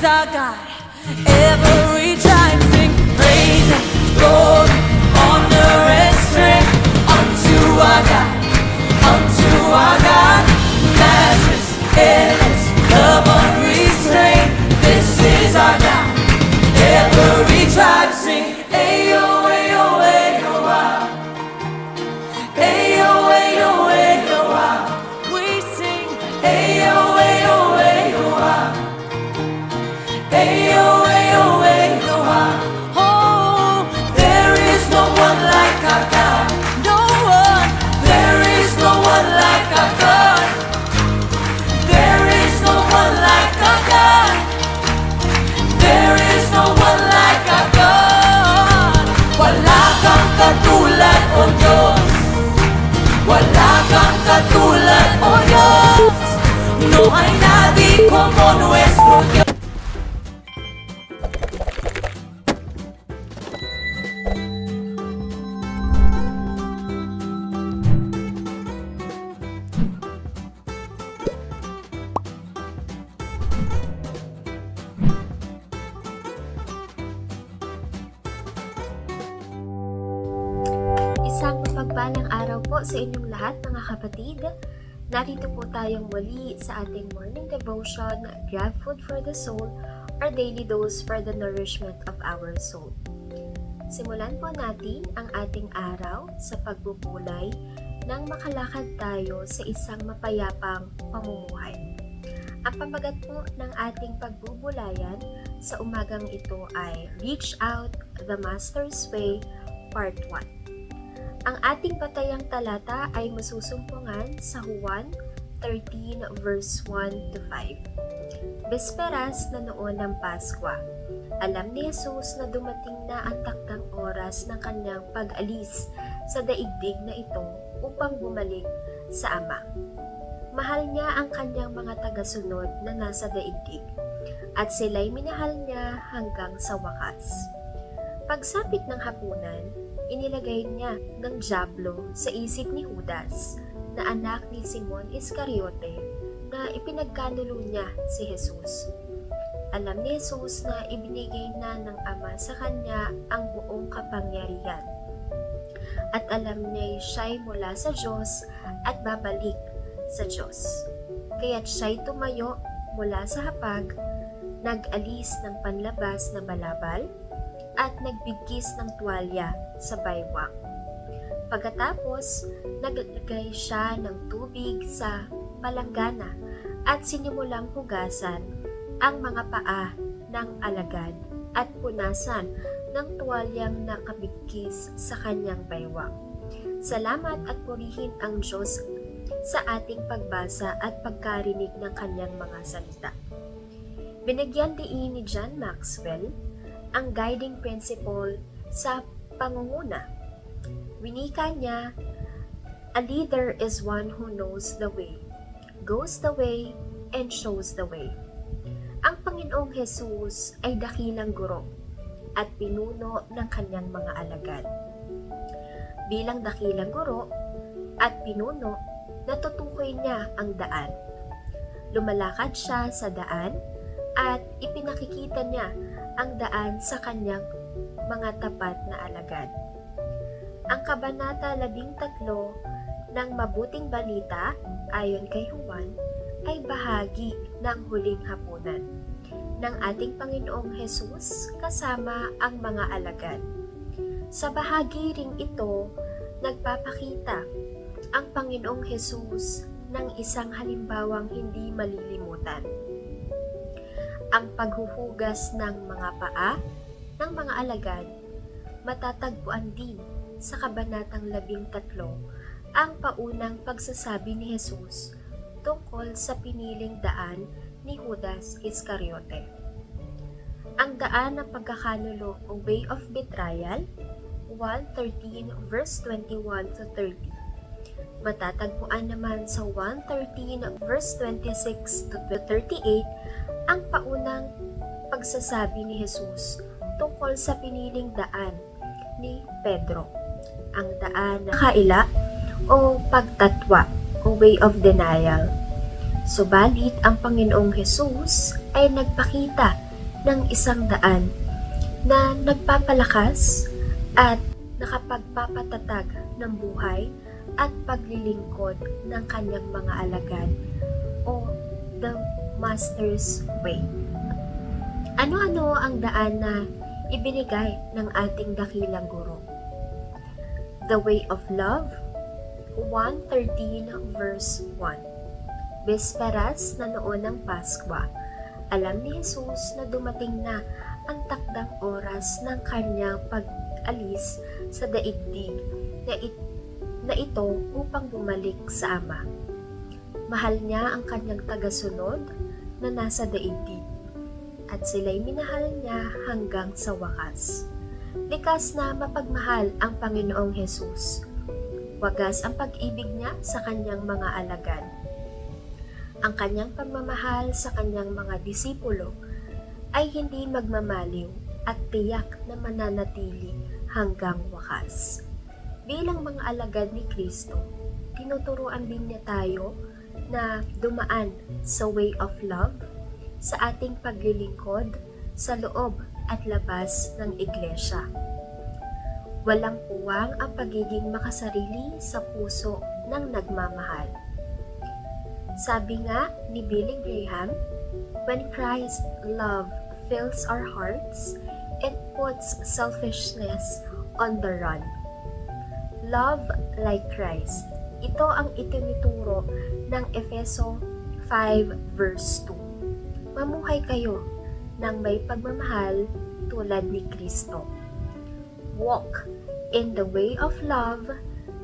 our God. Every tribe sing praise and glory, honor and strength unto our God, unto our God. Matchless, endless, love unrestrained. This is our God. Every tribe sing, ayo, ayo, ayo, wow. Ayo, ayo, ayo, wow. We sing, ayo, ayo, ayo, wow. Ayo, ayo, ayo, wow. Oh, there is no one like our God. No one. There is no one like our God. There is no one like our God. There is no one like our God. Wala kang katulad, O Diyos. Wala kang katulad, O Diyos. No hay nadie como nuestro Dios. Isang mapagpalang araw po sa inyong lahat mga kapatid. Narito po tayong muli sa ating morning devotion, Grab Food for the Soul, or Daily Dose for the Nourishment of our Soul. Simulan po natin ang ating araw sa pagbubulay nang makalakad tayo sa isang mapayapang pamumuhay. Ang pamagat po ng ating pagbubulayan sa umagang ito ay Reach Out, the Master's Way, Part 1. Ang ating batayang talata ay masusumpungan sa Juan 13 verse 1 to 5. Besperas na noon ng Paskwa, alam ni Jesus na dumating na ang takdang oras ng kanyang pag-alis sa daigdig na ito upang bumalik sa Ama. Mahal niya ang kanyang mga tagasunod na nasa daigdig at sila'y minahal niya hanggang sa wakas. Pagsapit ng hapunan, inilagay niya ng dyablo sa isip ni Judas na anak ni Simon Iscariote na ipinagkanulo niya si Jesus. Alam ni Jesus na ibinigay na ng Ama sa kanya ang buong kapangyarihan. At alam niya siya'y mula sa Diyos at babalik sa Diyos. Kaya't siya'y tumayo mula sa hapag, nag-alis ng panlabas na balabal, at nagbigkis ng tuwalya sa baywang. Pagkatapos, naglagay siya ng tubig sa palanggana at sinimulang hugasan ang mga paa ng alagad at punasan ng tuwalyang nakabigkis sa kanyang baywang. Salamat at purihin ang Diyos sa ating pagbasa at pagkarinig ng kanyang mga salita. Binigyan din ni John Maxwell ang guiding principle sa pangunguna. Winika niya, "A leader is one who knows the way, goes the way, and shows the way." Ang Panginoong Jesus ay dakilang guro at pinuno ng kanyang mga alagad. Bilang dakilang guro at pinuno, natutukoy niya ang daan. Lumalakad siya sa daan at ipinakikita niya ang daan sa kanyang mga tapat na alagad. Ang Kabanata 13 ng Mabuting Balita ayon kay Juan ay bahagi ng huling hapunan ng ating Panginoong Jesus kasama ang mga alagad. Sa bahagi ring ito, nagpapakita ang Panginoong Jesus ng isang halimbawang hindi malilimutan. Ang paghuhugas ng mga paa ng mga alagad, matatagpuan din sa Kabanatang 13 ang paunang pagsasabi ni Jesus tungkol sa piniling daan ni Judas Iscariote. Ang daan ng pagkakanulo o way of betrayal, 1:13 verse 21 to 30. Matatagpuan naman sa 1:13 verse 26 to 38 ang paunang pagsasabi ni Jesus tungkol sa piniling daan ni Pedro, ang daan na kaila o pagtatwa o way of denial. Subalit ang Panginoong Jesus ay nagpakita ng isang daan na nagpapalakas at nakapagpapatatag ng buhay at paglilingkod ng kanyang mga alagad o the Master's Way. Ano-ano ang daan na ibinigay ng ating dakilang guro? The way of love, 1:13 verse 1. Bisperas na noon ng Paskwa, alam ni Jesus na dumating na ang takdang oras ng kanyang pag-alis sa daigdig na ito upang bumalik sa Ama. Mahal niya ang kanyang tagasunod na nasa daigdig at sila'y minahal niya hanggang sa wakas. Likas na mapagmahal ang Panginoong Jesus. Wagas ang pag-ibig niya sa kanyang mga alagad. Ang kanyang pagmamahal sa kanyang mga disipulo ay hindi magmamaliw at tiyak na mananatili hanggang wakas. Bilang mga alagad ni Kristo, tinuturuan din niya tayo na dumaan sa way of love sa ating paglilingkod sa loob at labas ng iglesia. Walang puwang ang pagiging makasarili sa puso ng nagmamahal. Sabi nga ni Billy Graham, "When Christ's love fills our hearts, it puts selfishness on the run." Love like Christ. Ito ang itinuturo ng Efeso 5 verse 2. Mamuhay kayo ng may pagmamahal tulad ni Kristo. Walk in the way of love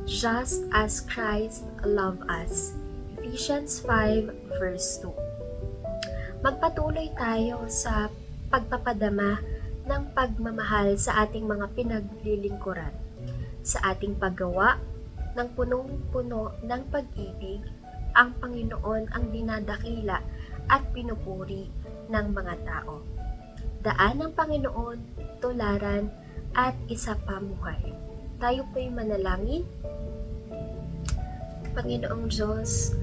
just as Christ loved us. Ephesians 5 verse 2. Magpatuloy tayo sa pagpapadama ng pagmamahal sa ating mga pinaglilingkuran, sa ating paggawa ng punong-puno ng pag-ibig. Ang Panginoon ang dinadakila at pinupuri ng mga tao. Daan ng Panginoon, tularan at isa pamuhay. Tayo po'y manalangin. Panginoong Diyos,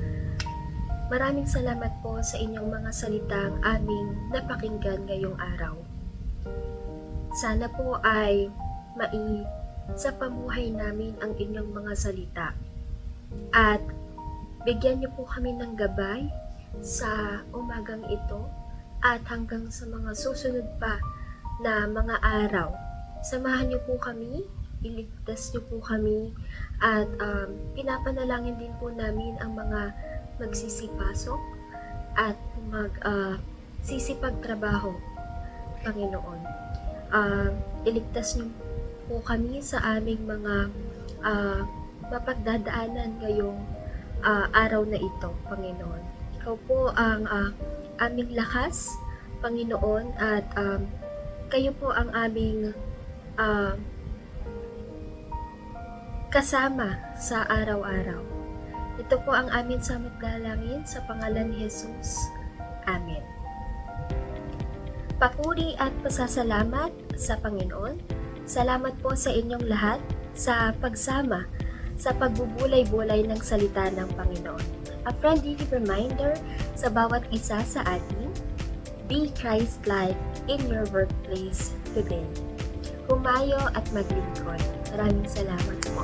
maraming salamat po sa inyong mga salitang aming napakinggan ngayong araw. Sana po ay sa pamuhay namin ang inyong mga salita at bigyan niyo po kami ng gabay sa umagang ito at hanggang sa mga susunod pa na mga araw Samahan niyo po kami, iligtas niyo po kami, at pinapanalangin din po namin ang mga magsisipasok at sisipagtrabaho, Panginoon. Iligtas niyo po kami sa aming mga mapagdadaanan ngayong araw na ito, Panginoon. Ikaw po ang aming lakas, Panginoon, at kayo po ang aming kasama sa araw-araw. Ito po ang aming samot dalangin sa pangalan ni Jesus. Amen. Papuri at pasasalamat sa Panginoon. Salamat po sa inyong lahat sa pagsama sa pagbubulay-bulay ng salita ng Panginoon. A friendly reminder sa bawat isa sa atin, be Christ-like in your workplace today. Humayo at maglingkod. Maraming salamat po.